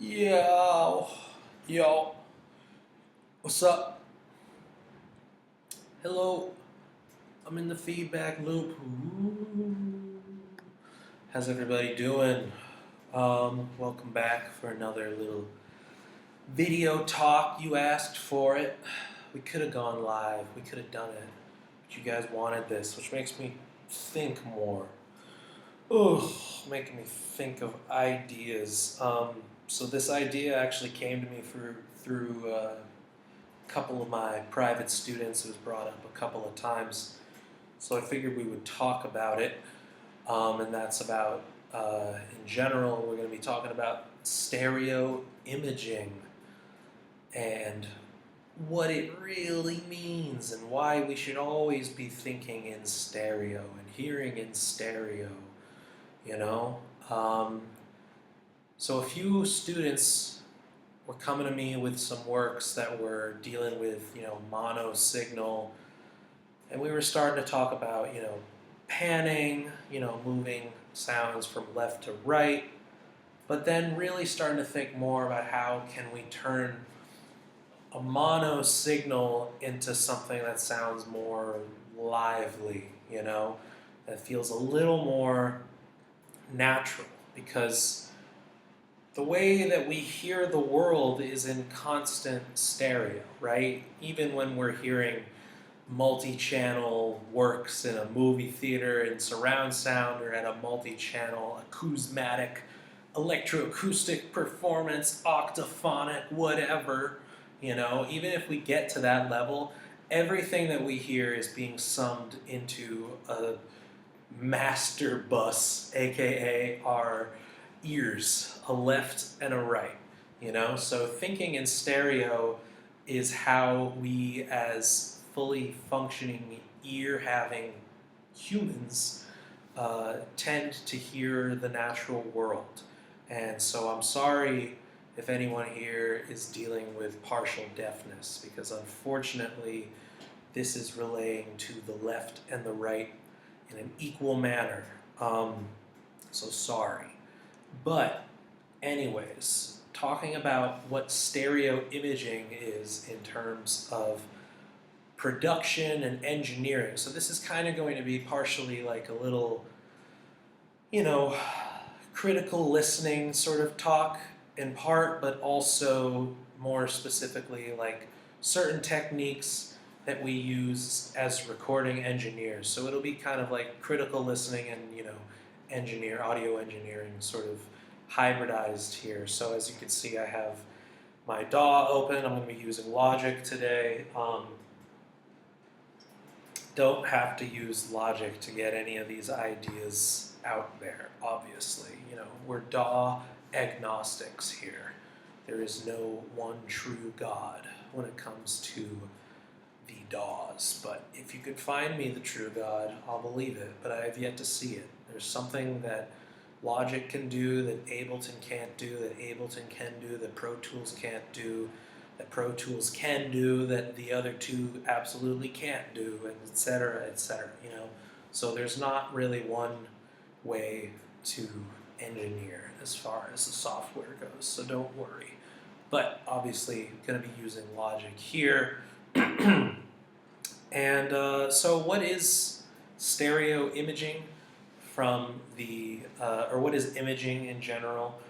Yo, yo, what's up? Hello, I'm in the feedback loop. Ooh. How's everybody doing? Welcome back for another little video talk. You asked for it. We could have gone live. We could have done it, but you guys wanted this, which makes me think more. Oh, making me think of ideas. So this idea actually came to me through a couple of my private students. It was brought up a couple of times, so I figured we would talk about it. And that's about, in general, we're going to be talking about stereo imaging and what it really means and why we should always be thinking in stereo and hearing in stereo, you know? So a few students were coming to me with some works that were dealing with, mono signal, and we were starting to talk about, panning, moving sounds from left to right, but then really starting to think more about how can we turn a mono signal into something that sounds more lively, that feels a little more natural, because the way that we hear the world is in constant stereo, right? Even when we're hearing multi-channel works in a movie theater in surround sound, or at a multi-channel acousmatic electroacoustic performance, octaphonic, whatever, even if we get to that level, everything that we hear is being summed into a master bus, aka our ears, a left and a right, So thinking in stereo is how we, as fully functioning ear-having humans, tend to hear the natural world. And so I'm sorry if anyone here is dealing with partial deafness, because unfortunately this is relaying to the left and the right in an equal manner. So sorry. But anyways, talking about what stereo imaging is in terms of production and engineering. So this is kind of going to be partially like a little, critical listening sort of talk in part, but also more specifically like certain techniques that we use as recording engineers. So it'll be kind of like critical listening and, audio engineering sort of hybridized here. So as you can see, I have my DAW open. I'm going to be using Logic today. Don't have to use Logic to get any of these ideas out there, obviously. We're DAW agnostics here. There is no one true God when it comes to the DAWs. But if you could find me the true God, I'll believe it, but I have yet to see it. There's something that Logic can do that Ableton can't do, that Ableton can do, that Pro Tools can't do, that Pro Tools can do, that the other two absolutely can't do, and et cetera, So there's not really one way to engineer as far as the software goes, so don't worry. But obviously, going to be using Logic here. And so what is stereo imaging from or what is imaging in general?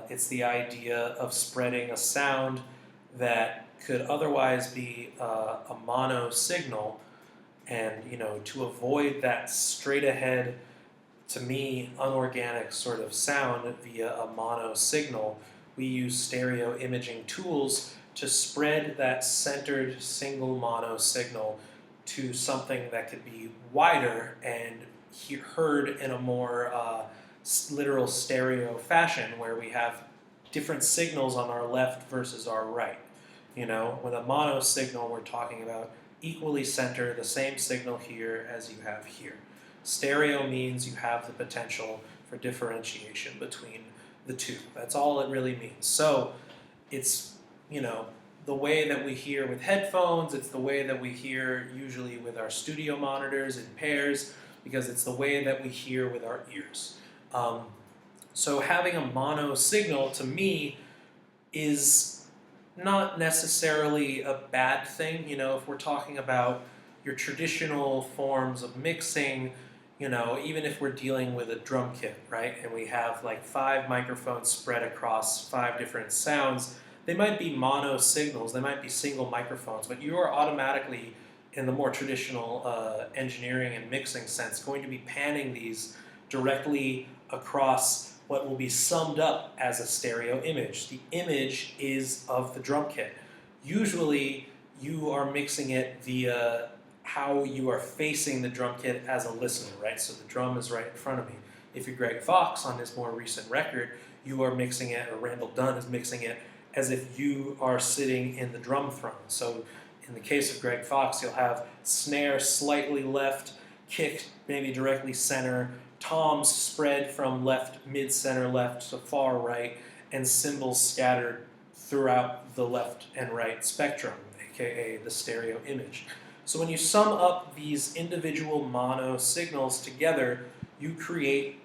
It's the idea of spreading a sound that could otherwise be a mono signal, and to avoid that straight ahead, to me, unorganic sort of sound via a mono signal, we use stereo imaging tools to spread that centered single mono signal to something that could be wider and heard in a more literal stereo fashion, where we have different signals on our left versus our right. With a mono signal, we're talking about equally center, the same signal here as you have here. Stereo means you have the potential for differentiation between the two. That's all it really means. So it's, the way that we hear with headphones, it's the way that we hear usually with our studio monitors in pairs, because it's the way that we hear with our ears. So having a mono signal, to me, is not necessarily a bad thing. If we're talking about your traditional forms of mixing, even if we're dealing with a drum kit, right, and we have like 5 microphones spread across 5 different sounds, they might be mono signals, they might be single microphones, but you are automatically, in the more traditional engineering and mixing sense, going to be panning these directly across what will be summed up as a stereo image. The image is of the drum kit. Usually, you are mixing it via how you are facing the drum kit as a listener, right? So the drum is right in front of me. If you're Greg Fox on his more recent record, you are mixing it, or Randall Dunn is mixing it, as if you are sitting in the drum throne. So in the case of Greg Fox, you'll have snare slightly left, kick maybe directly center, toms spread from left, mid-center left to far right, and cymbals scattered throughout the left and right spectrum, aka the stereo image. So when you sum up these individual mono signals together, you create,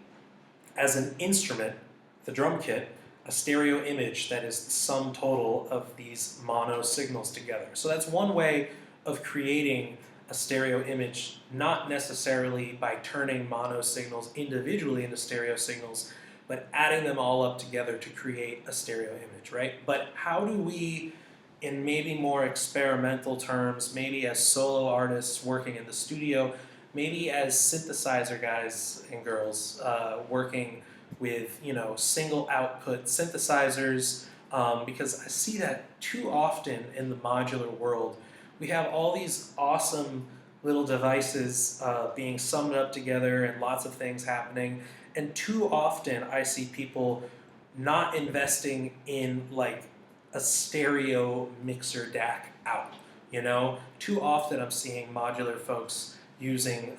as an instrument, the drum kit, a stereo image that is the sum total of these mono signals together. So that's one way of creating a stereo image, not necessarily by turning mono signals individually into stereo signals, but adding them all up together to create a stereo image, right? But how do we, in maybe more experimental terms, maybe as solo artists working in the studio, maybe as synthesizer guys and girls working with single output synthesizers, because I see that too often in the modular world. We have all these awesome little devices being summed up together and lots of things happening, and too often I see people not investing in like a stereo mixer DAC out. Too often I'm seeing modular folks using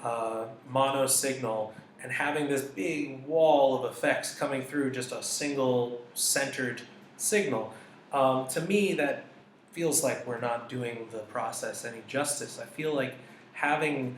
mono signal and having this big wall of effects coming through just a single centered signal. To me, that feels like we're not doing the process any justice. I feel like having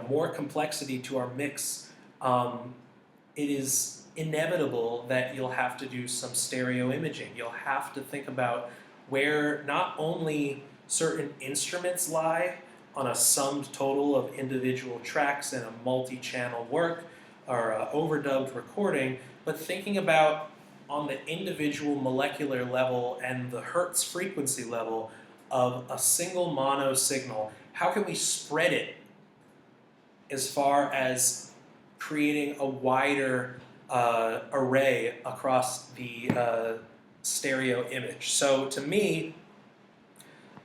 more complexity to our mix, it is inevitable that you'll have to do some stereo imaging. You'll have to think about where not only certain instruments lie on a summed total of individual tracks in a multi-channel work or overdubbed recording, but thinking about on the individual molecular level and the hertz frequency level of a single mono signal. How can we spread it as far as creating a wider array across the stereo image? So to me,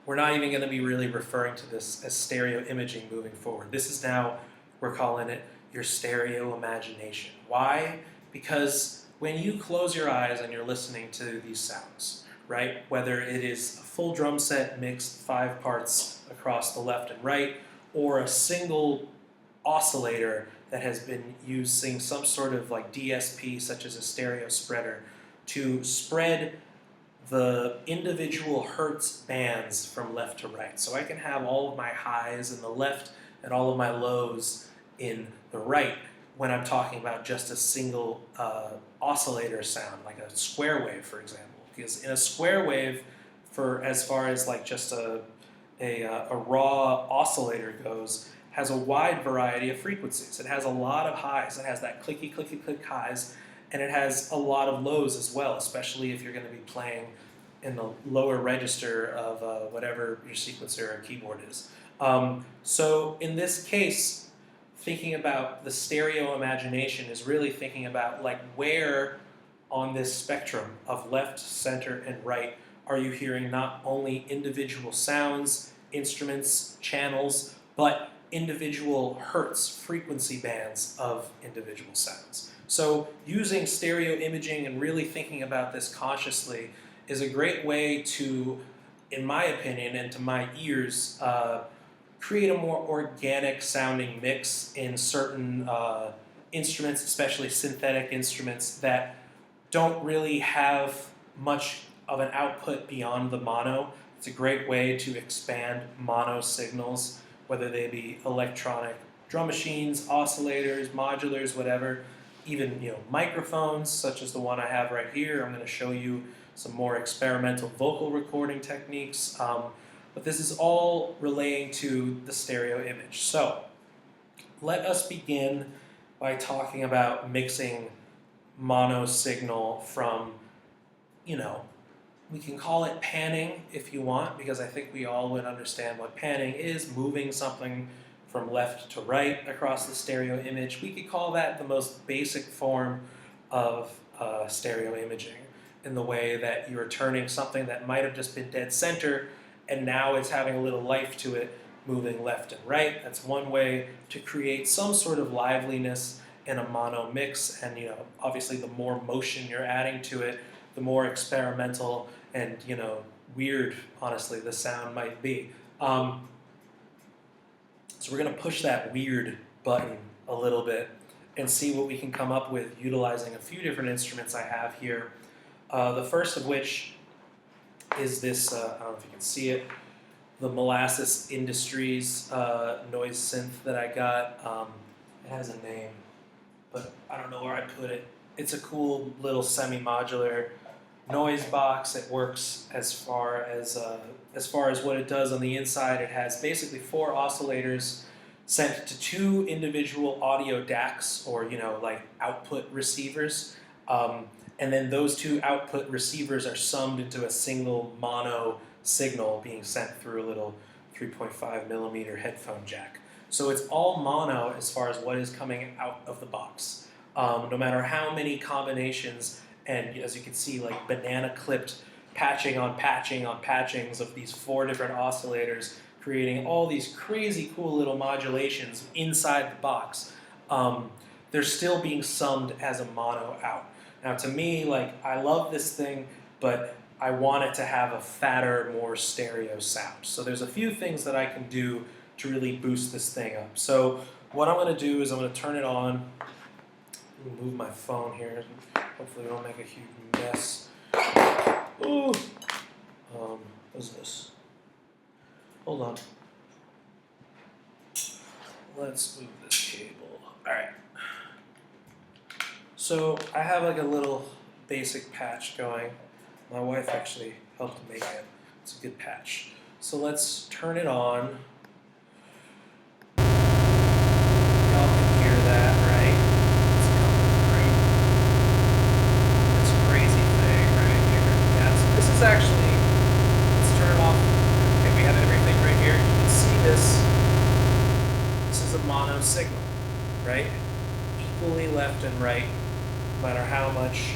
we're not even going to be really referring to this as stereo imaging moving forward. This is now, we're calling it your stereo imagination. Why? Because when you close your eyes and you're listening to these sounds, right, whether it is a full drum set mixed 5 parts across the left and right, or a single oscillator that has been using some sort of like DSP, such as a stereo spreader, to spread the individual hertz bands from left to right. So I can have all of my highs in the left and all of my lows in the right when I'm talking about just a single oscillator sound, like a square wave, for example. Because in a square wave, for as far as like just a raw oscillator goes, has a wide variety of frequencies. It has a lot of highs. It has that clicky, clicky, click highs, and it has a lot of lows as well, especially if you're going to be playing in the lower register of whatever your sequencer or keyboard is. So in this case, thinking about the stereo imagination is really thinking about like where on this spectrum of left, center, and right are you hearing not only individual sounds, instruments, channels, but individual hertz frequency bands of individual sounds. So using stereo imaging and really thinking about this consciously is a great way to, in my opinion and to my ears, create a more organic sounding mix in certain instruments, especially synthetic instruments that don't really have much of an output beyond the mono. It's a great way to expand mono signals, whether they be electronic drum machines, oscillators, modulars, whatever. even microphones such as the one I have right here. I'm going to show you some more experimental vocal recording techniques, but this is all relating to the stereo image. So let us begin by talking about mixing mono signal from, we can call it panning if you want, because I think we all would understand what panning is, moving something from left to right across the stereo image. We could call that the most basic form of stereo imaging, in the way that you're turning something that might have just been dead center and now it's having a little life to it, moving left and right. That's one way to create some sort of liveliness in a mono mix, and obviously the more motion you're adding to it, the more experimental and weird, honestly, the sound might be. So we're going to push that weird button a little bit and see what we can come up with utilizing a few different instruments I have here. The first of which is this, I don't know if you can see it, the Molasses Industries noise synth that I got. It has a name, but I don't know where I put it. It's a cool little semi-modular noise box. It works as far as what it does on the inside. It has basically 4 oscillators sent to 2 individual audio DACs, or like output receivers, and then those 2 output receivers are summed into a single mono signal being sent through a little 3.5 millimeter headphone jack. So it's all mono as far as what is coming out of the box. No matter how many combinations, and as you can see, like banana clipped patching on patchings of these 4 different oscillators, creating all these crazy cool little modulations inside the box, they're still being summed as a mono out. Now to me, I love this thing, but I want it to have a fatter, more stereo sound. So there's a few things that I can do to really boost this thing up. So what I'm going to do is I'm going to turn it on. Move my phone here. Hopefully I don't make a huge mess. Ooh. What is this? Hold on. Let's move this cable. All right. So I have a little basic patch going. My wife actually helped make it. It's a good patch. So let's turn it on. Y'all can hear that, right? It's coming through. This crazy thing right here. Yeah, so this is actually, let's turn it off. Okay, we have everything right here. You can see this. This is a mono signal, right? Equally left and right, no matter how much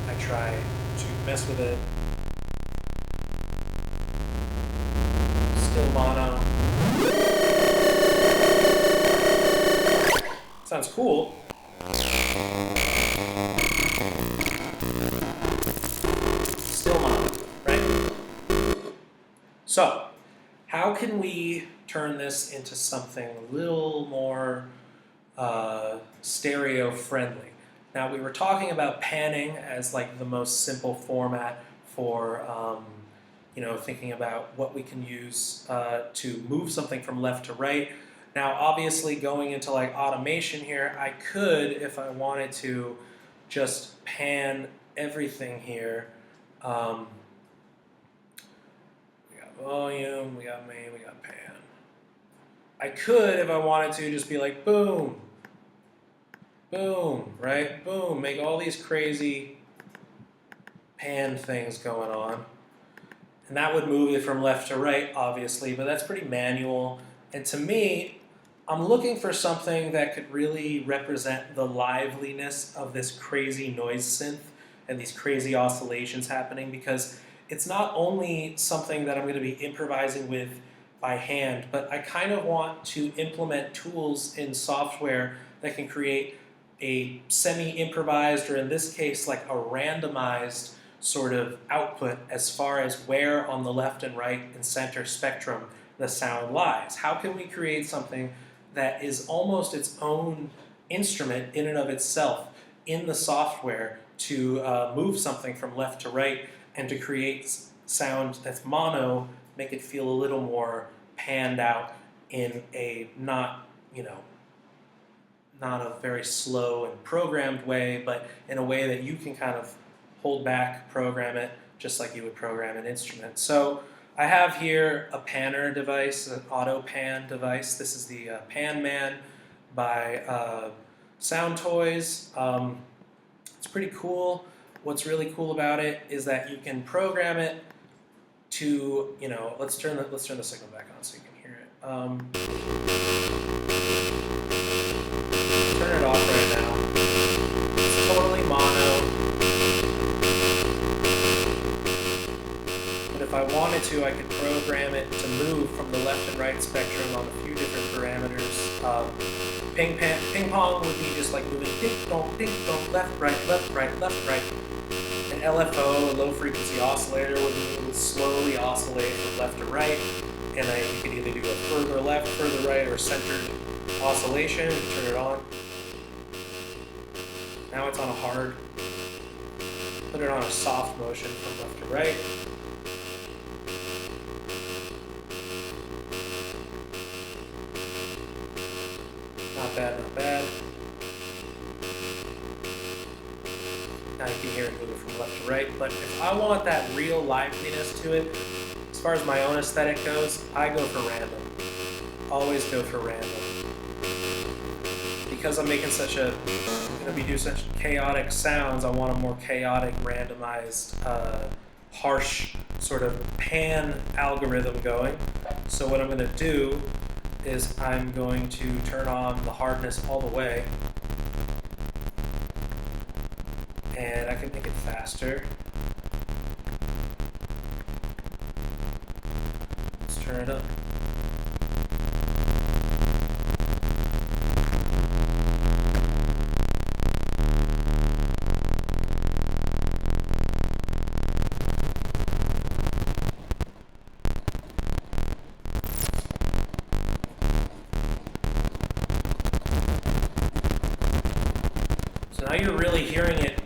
I try to mess with it. Still mono. Sounds cool. Still mono, right? So, how can we turn this into something a little more stereo friendly? Now, we were talking about panning as the most simple format for thinking about what we can use to move something from left to right. Now, obviously, going into automation here, I could, if I wanted to, just pan everything here. We got volume, we got main, we got pan. I could, if I wanted to, just be like, boom, boom, right? Boom, make all these crazy pan things going on. And that would move it from left to right, obviously, but that's pretty manual. And to me, I'm looking for something that could really represent the liveliness of this crazy noise synth and these crazy oscillations happening, because it's not only something that I'm going to be improvising with by hand, but I kind of want to implement tools in software that can create a semi-improvised, or in this case, a randomized sort of output as far as where on the left and right and center spectrum the sound lies. How can we create something that is almost its own instrument in and of itself in the software to move something from left to right and to create sound that's mono, make it feel a little more panned out in a not not a very slow and programmed way, but in a way that you can kind of hold back, program it, just like you would program an instrument. So I have here a panner device, an auto pan device. This is the Pan Man by Sound Toys. It's pretty cool. What's really cool about it is that you can program it to, let's turn the signal back on so you can hear it. Turn it off right now. It's totally mono. But if I wanted to, I could program it to move from the left and right spectrum on a few different parameters. Ping pong would be just like moving ding dong, left, right, left, right, left, right. An LFO, a low frequency oscillator, would slowly oscillate from left to right. And you could either do a further left, further right, or centered oscillation. Turn it on. Now it's on a hard. Put it on a soft motion from left to right. Not bad, not bad. Now you can hear it moving from left to right. But if I want that real liveliness to it, as far as my own aesthetic goes, I go for random. Always go for random. Because I'm making gonna be doing such chaotic sounds, I want a more chaotic, randomized, harsh sort of pan algorithm going. So what I'm gonna do is I'm going to turn on the hardness all the way. And I can make it faster. Let's turn it up. So now you're really hearing it.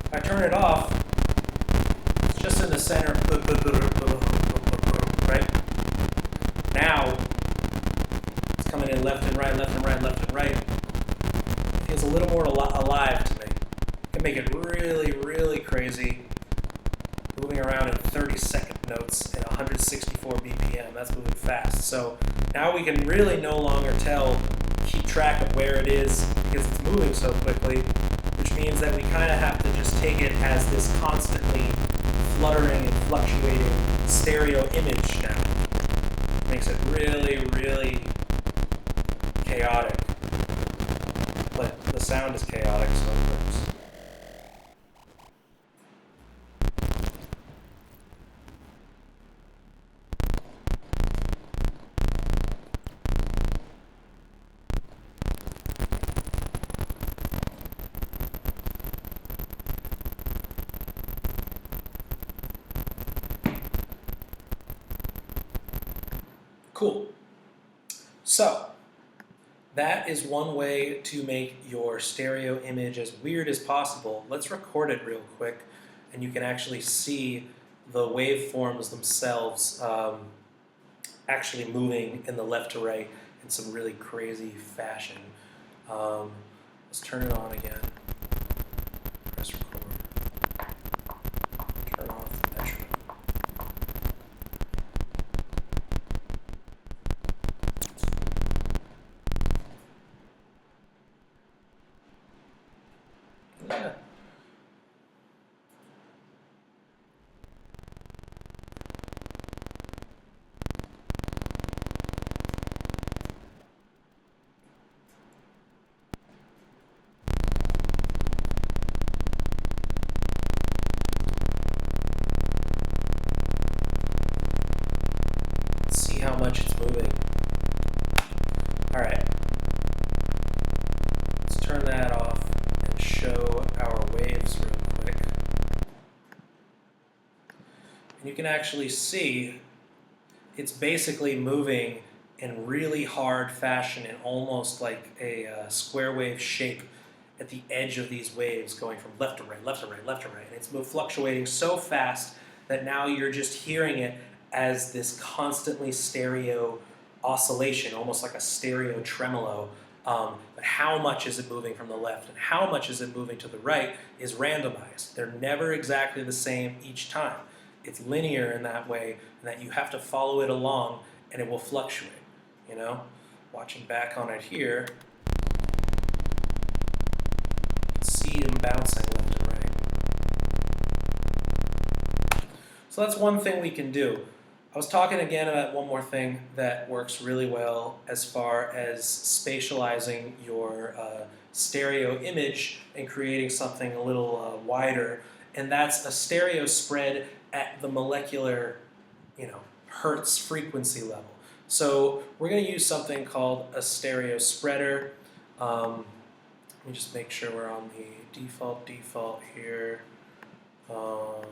If I turn it off, it's just in the center. Right? Now, it's coming in left and right, left and right, left and right. It feels a little more alive to me. I can make it really, really crazy. Moving around in 30-second notes at 164 BPM. That's moving fast. So now we can really no longer keep track of where it is because it's moving so quickly, which means that we kind of have to just take it as this constantly fluttering and fluctuating stereo image now. Makes it really, really chaotic. But the sound is chaotic, so it works. Cool. So, that is one way to make your stereo image as weird as possible. Let's record it real quick, and you can actually see the waveforms themselves actually moving in the left to right in some really crazy fashion. Let's turn it on again. Press record. Turn off the metronome. Yeah. Let's see how much it's moving. All right. Let's turn that off and show our waves real quick. And you can actually see it's basically moving in really hard fashion in almost like a square wave shape at the edge of these waves going from left to right, left to right, left to right. And it's fluctuating so fast that now you're just hearing it as this constantly stereo oscillation, almost like a stereo tremolo. But how much is it moving from the left and how much is it moving to the right is randomized. They're never exactly the same each time. It's linear in that way, and that you have to follow it along and it will fluctuate, you know? Watching back on it here, you can see them bouncing left and right. So that's one thing we can do. I was talking again about one more thing that works really well as far as spatializing your stereo image and creating something a little wider, and that's a stereo spread at the molecular, hertz frequency level. So we're going to use something called a stereo spreader. Let me just make sure we're on the default here. I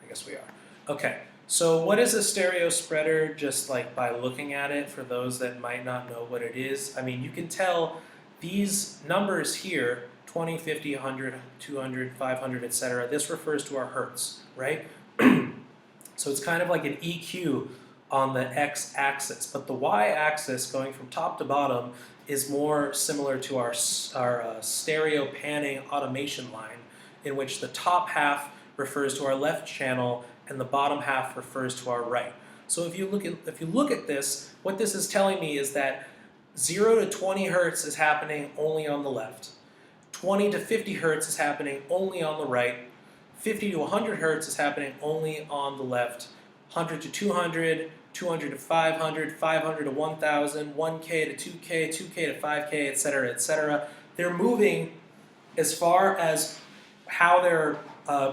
guess we are. Okay. So what is a stereo spreader, just like by looking at it, for those that might not know what it is? I mean, you can tell these numbers here, 20, 50, 100, 200, 500, etc., this refers to our hertz, right? So it's kind of like an EQ on the x-axis, but the y-axis, going from top to bottom, is more similar to our stereo panning automation line, in which the top half refers to our left channel and the bottom half refers to our right. So if you look at this, what this is telling me is that 0 to 20 hertz is happening only on the left. 20 to 50 hertz is happening only on the right. 50 to 100 hertz is happening only on the left. 100 to 200, 200 to 500, 500 to 1000, 1K to 2K, 2K to 5K, etc., etc. They're moving as far as how they're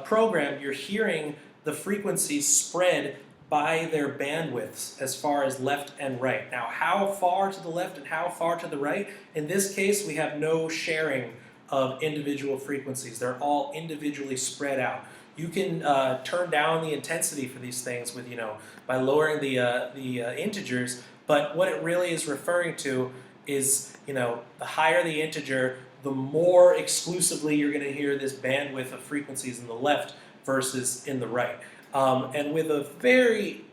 programmed. You're hearing the frequencies spread by their bandwidths as far as left and right. Now, how far to the left and how far to the right? In this case, we have no sharing of individual frequencies. They're all individually spread out. You can turn down the intensity for these things with, by lowering the integers, but what it really is referring to is, the higher the integer, the more exclusively you're going to hear this bandwidth of frequencies in the left versus in the right. And with a very,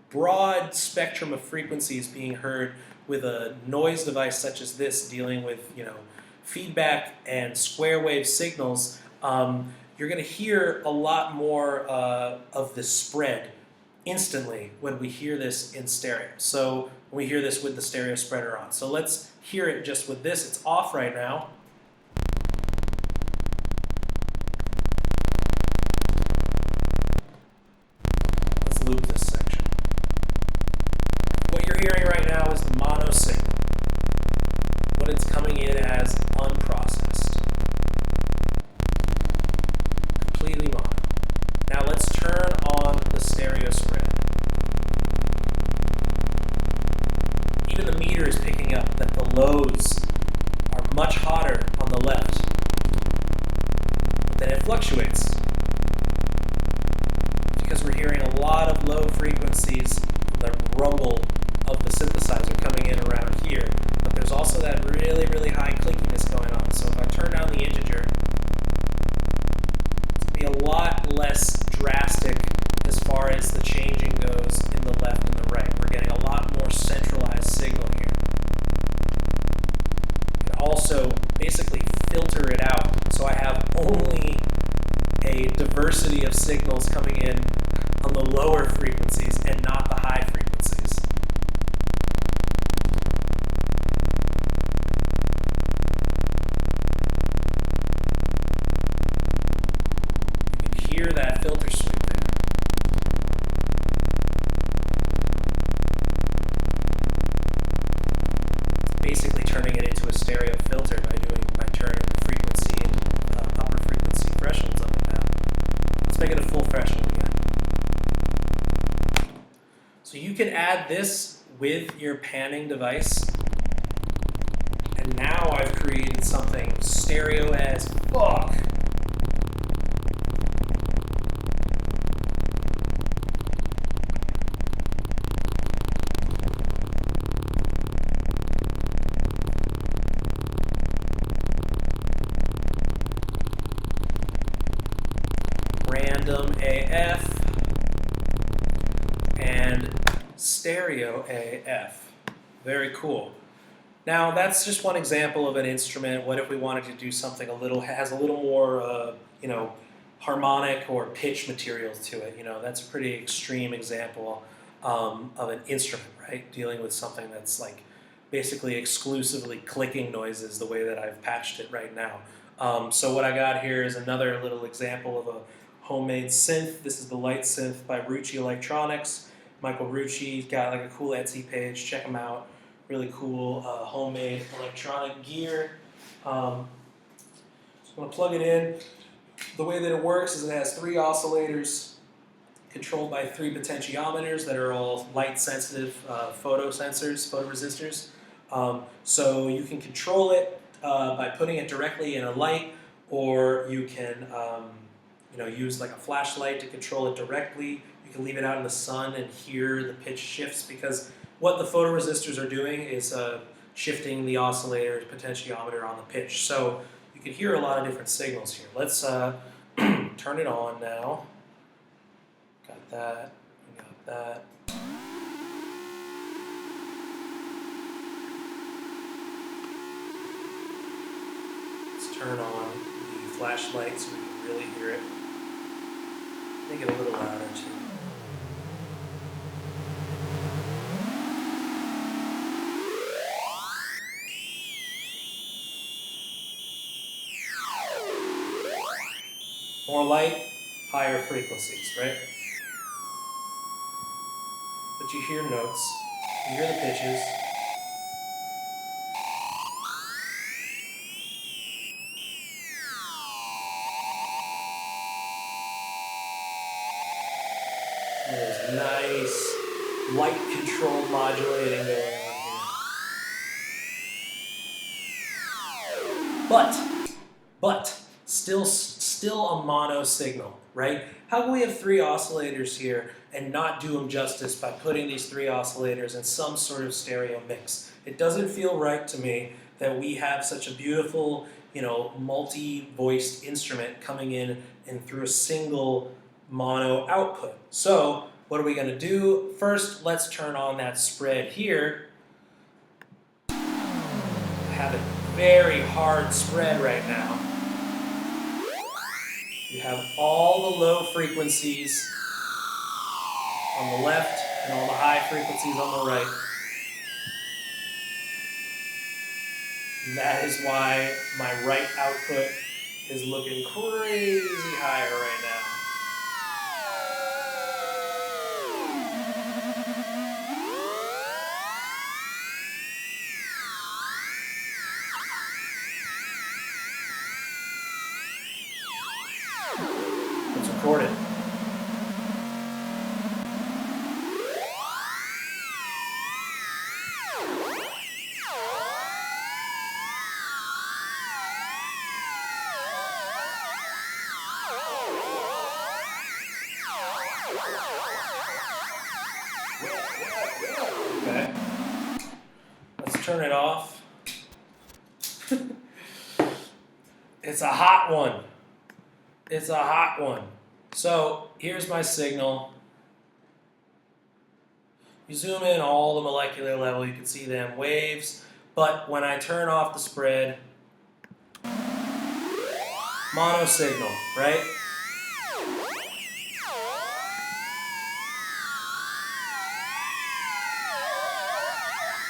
broad spectrum of frequencies being heard with a noise device such as this dealing with, feedback and square wave signals, you're going to hear a lot more of the spread instantly when we hear this in stereo. So when we hear this with the stereo spreader on. So let's hear it just with this. It's off right now. Let's loop this section. What you're hearing right now is the mono signal. What it's coming in as unprocessed. Completely mono. Now let's turn on the stereo spread. Even the meter is picking up that the lows are much hotter on the left, but then it fluctuates because we're hearing a lot of low frequencies from the rumble of the synthesizer coming in around here, but there's also that really, really high clickiness going on. So if I turn down the integer, it's going to be a lot less drastic as far as the changing goes in the left and the right. We're getting a lot more centralized signal here. You can also basically filter it out, so I have only a diversity of signals coming in on the lower frequencies and not the high frequencies. You can hear that filter sweep there. It's basically turning it into a stereo filter by turning the frequency and upper frequency thresholds up and down. Let's make it a full threshold again. So you can add this with your panning device, and now I've created something stereo as fuck. Random AF and stereo AF. Very cool. Now that's just one example of an instrument. What if we wanted to do something has a little more, harmonic or pitch materials to it? That's a pretty extreme example of an instrument, right? Dealing with something that's like basically exclusively clicking noises the way that I've patched it right now. So what I got here is another little example of a homemade synth. This is the Light Synth by Rucci Electronics. Michael Rucci's got like a cool Etsy page. Check him out. Really cool homemade electronic gear. So I'm going to plug it in. The way that it works is it has 3 oscillators controlled by 3 potentiometers that are all light sensitive photoresistors. So you can control it by putting it directly in a light, or you can use like a flashlight to control it directly. You can leave it out in the sun and hear the pitch shifts, because what the photoresistors are doing is shifting the oscillator's potentiometer on the pitch. So you can hear a lot of different signals here. Let's turn it on now. Got that, got that. Let's turn on the flashlight so we can really hear it. Make it a little louder too. More light, higher frequencies, right? But you hear notes, you hear the pitches. And there's nice light-controlled modulating going on here. But still a mono signal, right? How can we have 3 oscillators here and not do them justice by putting these 3 oscillators in some sort of stereo mix? It doesn't feel right to me that we have such a beautiful, multi-voiced instrument coming in and through a single mono output. So what are we going to do? First, let's turn on that spread here. I have a very hard spread right now. You have all the low frequencies on the left and all the high frequencies on the right. And that is why my right output is looking crazy higher right now. Let's record it. Okay. Let's turn it off. It's a hot one. It's a hot one. So here's my signal. You zoom in all the molecular level, you can see them waves. But when I turn off the spread, mono signal, right?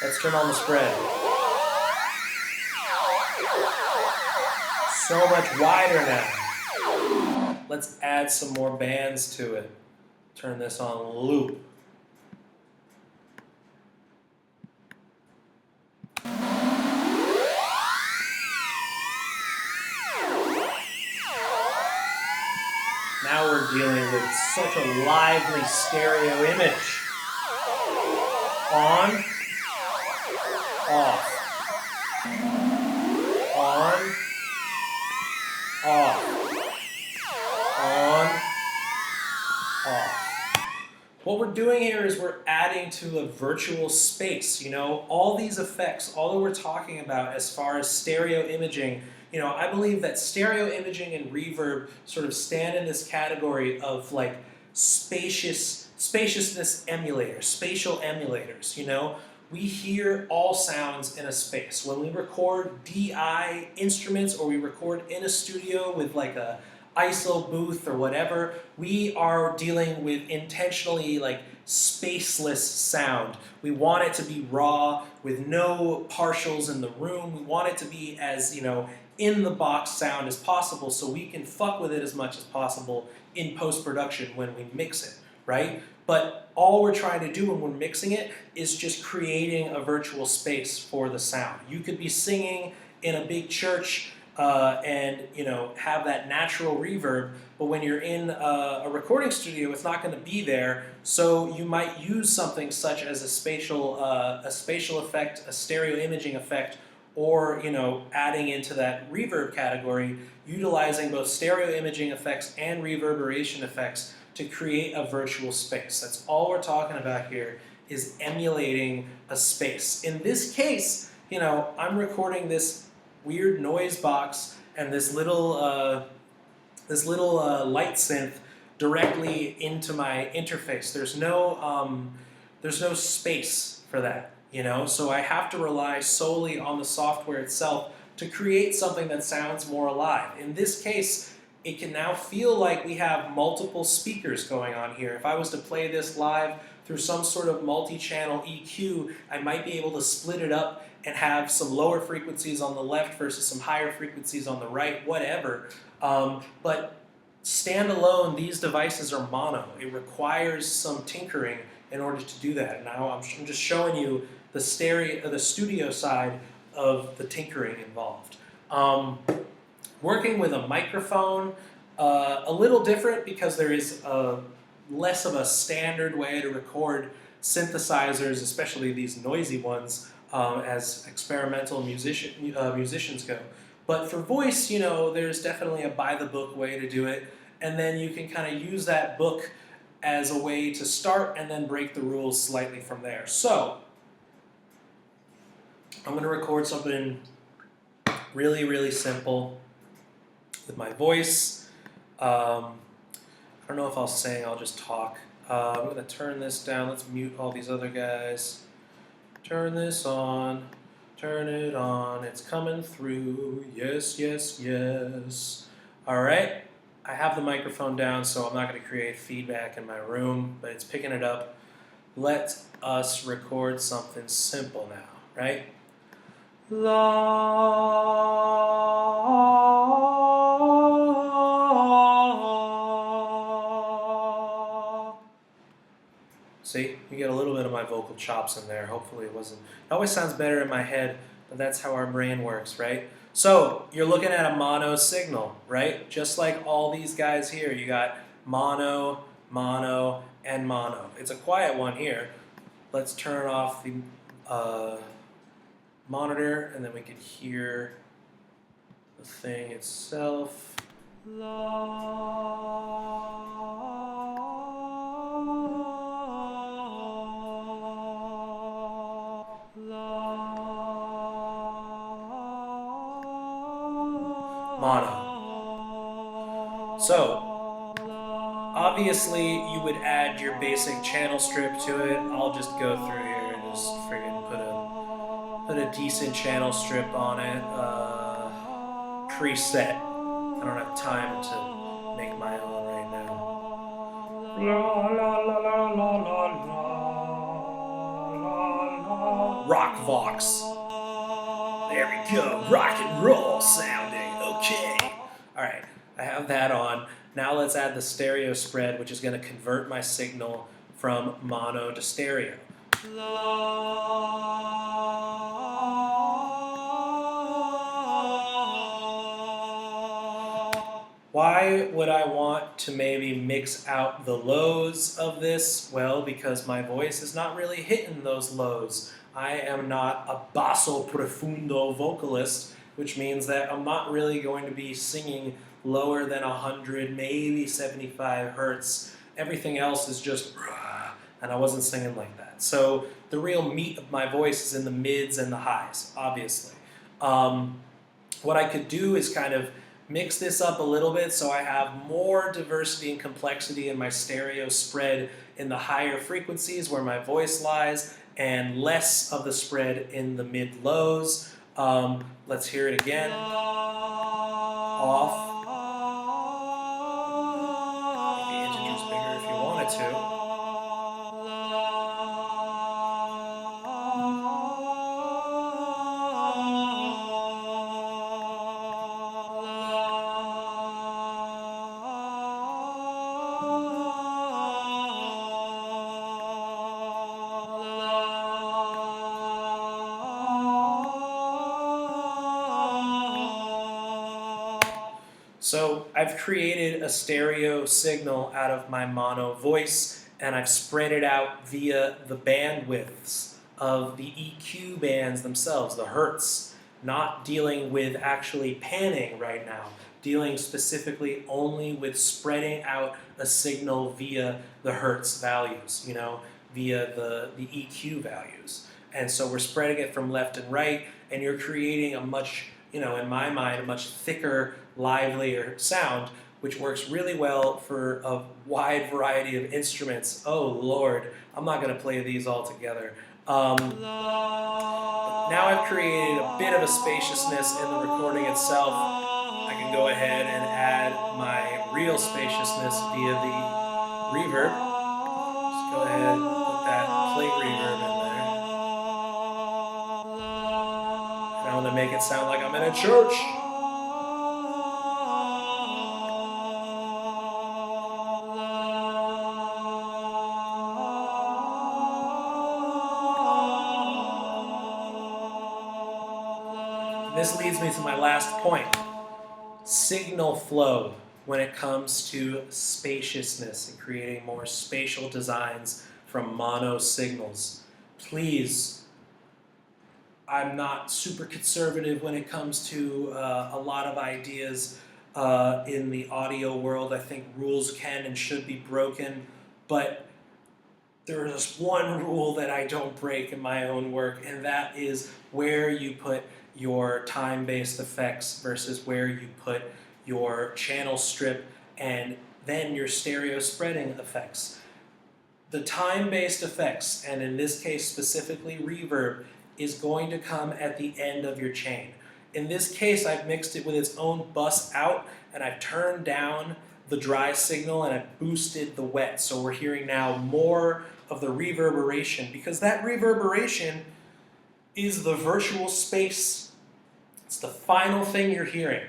Let's turn on the spread. So much wider now. Let's add some more bands to it. Turn this on loop. Now we're dealing with such a lively stereo image. On, off. On, off. On, off. What we're doing here is we're adding to a virtual space. All these effects, all that we're talking about as far as stereo imaging, I believe that stereo imaging and reverb sort of stand in this category of like spaciousness emulators, spatial emulators, we hear all sounds in a space. When we record DI instruments or we record in a studio with like a ISO booth or whatever, we are dealing with intentionally like spaceless sound. We want it to be raw with no partials in the room. We want it to be as, in the box sound as possible so we can fuck with it as much as possible in post-production when we mix it, right? But all we're trying to do when we're mixing it is just creating a virtual space for the sound. You could be singing in a big church and have that natural reverb, but when you're in a recording studio, it's not going to be there. So you might use something such as a spatial effect, a stereo imaging effect, or adding into that reverb category, utilizing both stereo imaging effects and reverberation effects to create a virtual space. That's all we're talking about here, is emulating a space. In this case, I'm recording this weird noise box and this little light synth directly into my interface. There's no space for that, so I have to rely solely on the software itself to create something that sounds more alive. In this case, it can now feel like we have multiple speakers going on here. If I was to play this live through some sort of multi-channel EQ, I might be able to split it up and have some lower frequencies on the left versus some higher frequencies on the right, whatever. But standalone, these devices are mono. It requires some tinkering in order to do that. Now I'm just showing you the studio side of the tinkering involved. Working with a microphone, a little different because there is less of a standard way to record synthesizers, especially these noisy ones, as experimental musicians go. But for voice, there's definitely a by-the-book way to do it, and then you can kind of use that book as a way to start and then break the rules slightly from there. So, I'm going to record something really, really simple with my voice. I don't know if I'll sing, I'll just talk. I'm going to turn this down. Let's mute all these other guys. Turn this on. Turn it on. It's coming through. Yes, yes, yes. All right. I have the microphone down, so I'm not going to create feedback in my room, but it's picking it up. Let us record something simple now, right? See, you get a little bit of my vocal chops in there. Hopefully it wasn't. It always sounds better in my head, but that's how our brain works, right? So you're looking at a mono signal, right? Just like all these guys here, you got mono, mono, and mono. It's a quiet one here. Let's turn off the monitor, and then we can hear the thing itself. Mono. So, obviously you would add your basic channel strip to it. I'll just go through here and just friggin' put a decent channel strip on it. Preset. I don't have time to make my own right now. Rock Vox. There we go, rock and roll sounding, okay. All right, I have that on. Now let's add the stereo spread, which is going to convert my signal from mono to stereo. Why would I want to maybe mix out the lows of this? Well, because my voice is not really hitting those lows. I am not a basso profundo vocalist, which means that I'm not really going to be singing lower than 100, maybe 75 hertz. Everything else is just, and I wasn't singing like that. So the real meat of my voice is in the mids and the highs, obviously. What I could do is kind of mix this up a little bit so I have more diversity and complexity in my stereo spread in the higher frequencies where my voice lies, and less of the spread in the mid-lows. Let's hear it again. Off. Make the integers bigger if you wanted to. So I've created a stereo signal out of my mono voice, and I've spread it out via the bandwidths of the EQ bands themselves, the hertz, not dealing with actually panning right now, dealing specifically only with spreading out a signal via the hertz values, via the EQ values. And so we're spreading it from left and right, and you're creating a much, in my mind, a much thicker, livelier sound, which works really well for a wide variety of instruments. Oh Lord, I'm not going to play these all together. Now I've created a bit of a spaciousness in the recording itself. I can go ahead and add my real spaciousness via the reverb. Just go ahead and put that plate reverb in there. And I want to make it sound like I'm in a church. This leads me to my last point. Signal flow when it comes to spaciousness and creating more spatial designs from mono signals. Please, I'm not super conservative when it comes to a lot of ideas in the audio world. I think rules can and should be broken, but there is one rule that I don't break in my own work, and that is where you put your time-based effects versus where you put your channel strip and then your stereo spreading effects. The time-based effects, and in this case specifically reverb, is going to come at the end of your chain. In this case, I've mixed it with its own bus out, and I've turned down the dry signal and I've boosted the wet. So we're hearing now more of the reverberation, because that reverberation is the virtual space. It's the final thing you're hearing,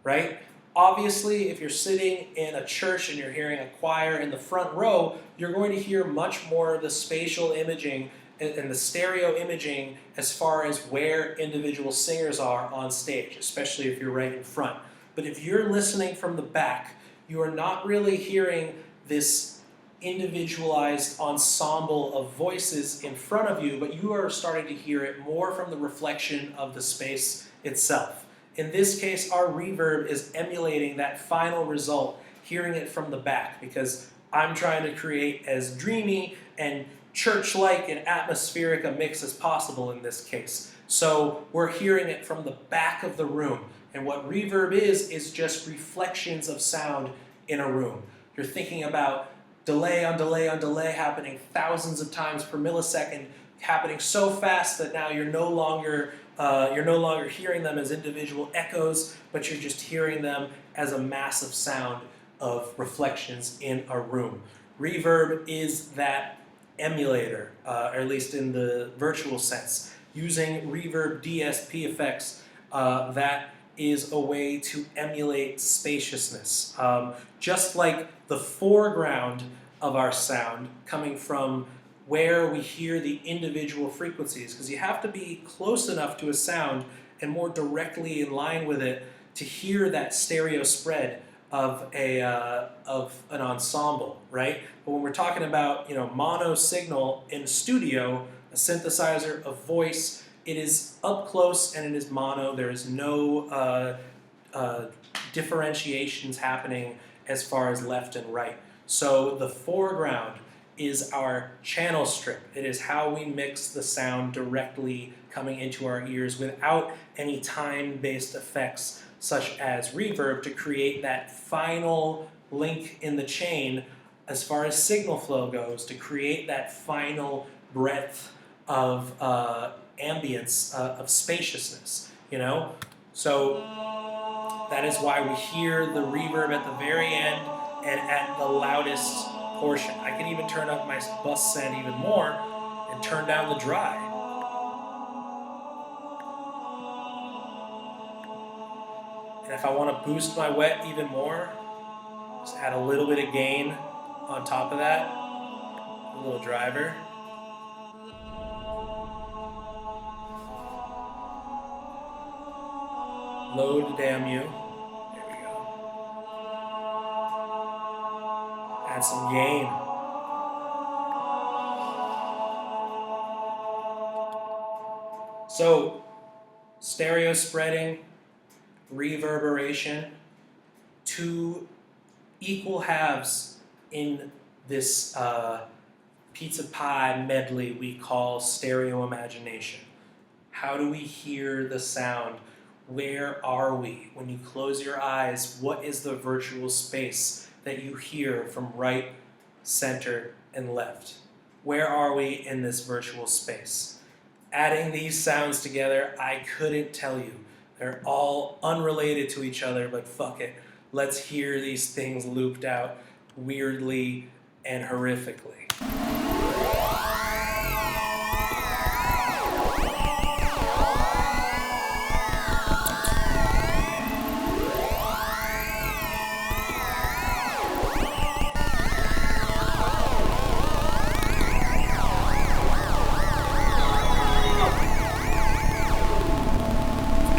right? Obviously, if you're sitting in a church and you're hearing a choir in the front row, you're going to hear much more of the spatial imaging and the stereo imaging as far as where individual singers are on stage, especially if you're right in front. But if you're listening from the back, you are not really hearing this individualized ensemble of voices in front of you, but you are starting to hear it more from the reflection of the space itself. In this case, our reverb is emulating that final result, hearing it from the back, because I'm trying to create as dreamy and church-like and atmospheric a mix as possible in this case. So we're hearing it from the back of the room. And what reverb is just reflections of sound in a room. You're thinking about delay on delay on delay happening thousands of times per millisecond, happening so fast that now you're no longer hearing them as individual echoes, but you're just hearing them as a massive sound of reflections in a room. Reverb is that emulator, or at least in the virtual sense. Using reverb DSP effects, that is a way to emulate spaciousness. Just like the foreground of our sound coming from where we hear the individual frequencies, because you have to be close enough to a sound and more directly in line with it to hear that stereo spread of an ensemble, right? But when we're talking about mono signal in studio, a synthesizer, a voice, it is up close and it is mono. There is no differentiations happening as far as left and right. So the foreground is our channel strip. It is how we mix the sound directly coming into our ears without any time-based effects such as reverb to create that final link in the chain as far as signal flow goes, to create that final breadth of ambience, of spaciousness, you know? So that is why we hear the reverb at the very end and at the loudest portion. I can even turn up my bus send even more and turn down the dry. And if I want to boost my wet even more, just add a little bit of gain on top of that, a little driver. Load damn you. There we go. Add some gain. So, stereo spreading, reverberation, two equal halves in this pizza pie medley we call stereo imagination. How do we hear the sound? Where are we? When you close your eyes, what is the virtual space that you hear from right, center, and left? Where are we in this virtual space? Adding these sounds together, I couldn't tell you. They're all unrelated to each other, but fuck it. Let's hear these things looped out weirdly and horrifically.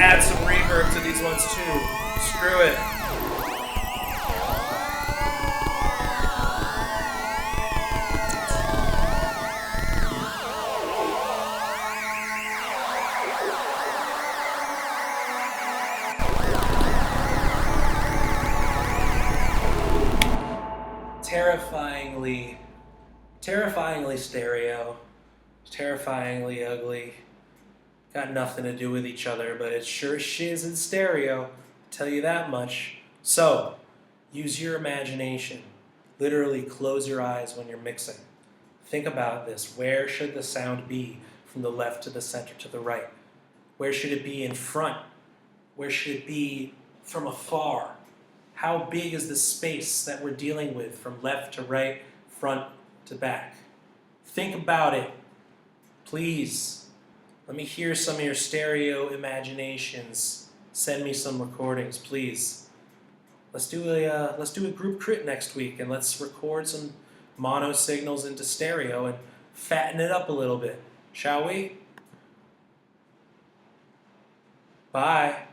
Add some reverb to these ones too. Screw it. Terrifyingly stereo, terrifyingly ugly. Got nothing to do with each other, but it sure shiz in stereo, I'll tell you that much. So, use your imagination. Literally close your eyes when you're mixing. Think about this. Where should the sound be from the left to the center to the right? Where should it be in front? Where should it be from afar? How big is the space that we're dealing with from left to right, front to back? Think about it, please. Let me hear some of your stereo imaginations. Send me some recordings, please. Let's do a group crit next week, and let's record some mono signals into stereo and fatten it up a little bit, shall we? Bye.